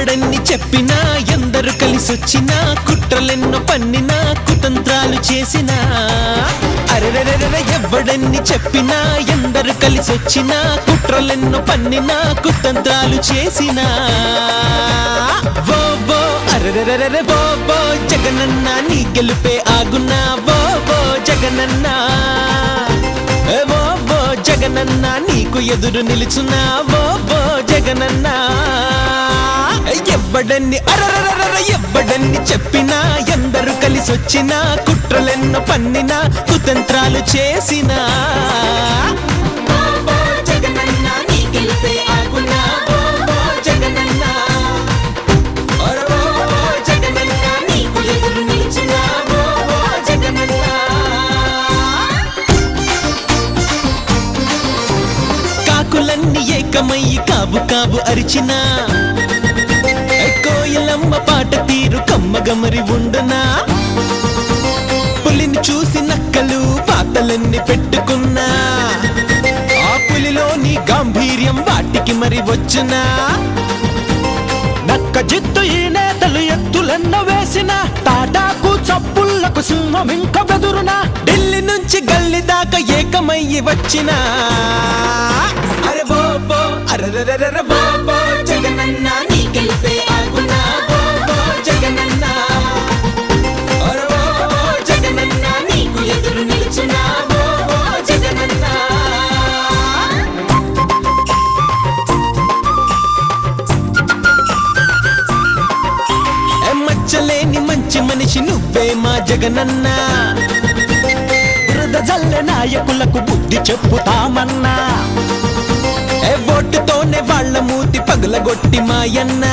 ఎవ్వడన్ని చెప్పినా ఎందరు కలిసొచ్చినా కుట్రలెన్నో పన్నినా కుతంత్రాలు చేసినా అరెరెరెరె ఎవ్వడన్ని చెప్పినా ఎందరు కలిసొచ్చినా కుట్రలెన్నో పన్నినా కుతంత్రాలు చేసినా వో వో అరెరెరెరె వో వో జగనన్న నీ గెలుపే ఆగునా వో వో జగనన్న వో వో జగనన్న నీకు ఎదురు నిలుచున్నా వో వో జగనన్న ఎవ్వడన్ని అరరరర ఎవ్వడన్ని చెప్పినా ఎందరు కలిసొచ్చినా కుట్రలెన్నో పన్నినా కుతంత్రాలు చేసినా జగనన్న నీ గెలుపే ఆగునా వో వో జగనన్న జగనన్న నీకు ఎదురు నిలుచున్నా వో వో జగనన్న కాకులన్నీ ఏకమయ్యి కావు కావు అరిచినా కోయిలమ్మ పాట తీరు కమ్మగమరి ఉండునా పులిని చూసి నక్కలు పాతలన్నీ పెట్టుకున్నా ఆ పులిలోని గాంభీర్యం వాటికి మరి వచ్చునా నక్క జిత్తు ఈ నేతలు ఎత్తులెన్న వేసిన తాటాకు చప్పుళ్లకు సింహం ఇంక బెదురునా ఢిల్లీ నుంచి గల్లీ దాకా ఏకమయ్యి వచ్చినా అరే బో బో అరెరెరెరె బో బో జగనన్న నీ గెలుపే ఆగునా బో బో జగనన్న అరే బో బో జగనన్న నీకు ఎదురు నిలుచున్నా బో బో జగనన్న మచ్చలేని మంచి మనిషి నువ్వే మా జగనన్న బురద జల్లె నాయకులకు బుద్ధి చెప్పుతామన్నా ఓటుతోనే వాళ్ళ మూతి పగలగొట్టి మాయన్న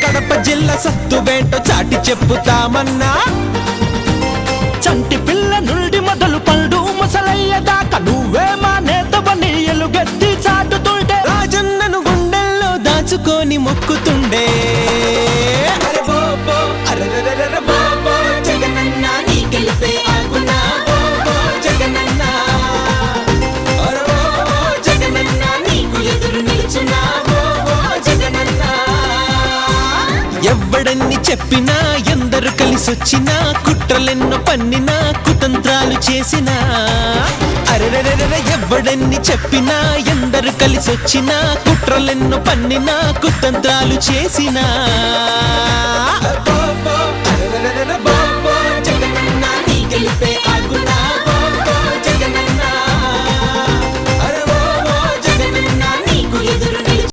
కడప జిల్లా సత్తు వేంటో చాటి చెప్పుతామన్నా చంటి పిల్ల నుండి మొదలు పండు ముసలయ్య దాకా నువ్వే మా నేతవని ఎలుగెత్తి చాటుతుంటే రాజన్నను గుండెల్లో దాచుకొని మొక్కుతుండే అరే బో బో అరెరెరెరె బో బో జగనన్న నీ గెలుపే ఆగునా బో బో జగనన్న అరే బో బో జగనన్న నీకు ఎదురు నిలుచున్నా బో బో జగనన్న ఎవ్వడన్ని చెప్పినా ఎందరు కలిసొచ్చినా కుట్రలెన్నో పన్నినా కుతంత్రాలు చేసినా అరెరెరెరె ఎవ్వడన్ని చెప్పినా ఎందరు కలిసొచ్చినా కుట్రలెన్నో పన్నినా కుతంత్రాలు చేసినా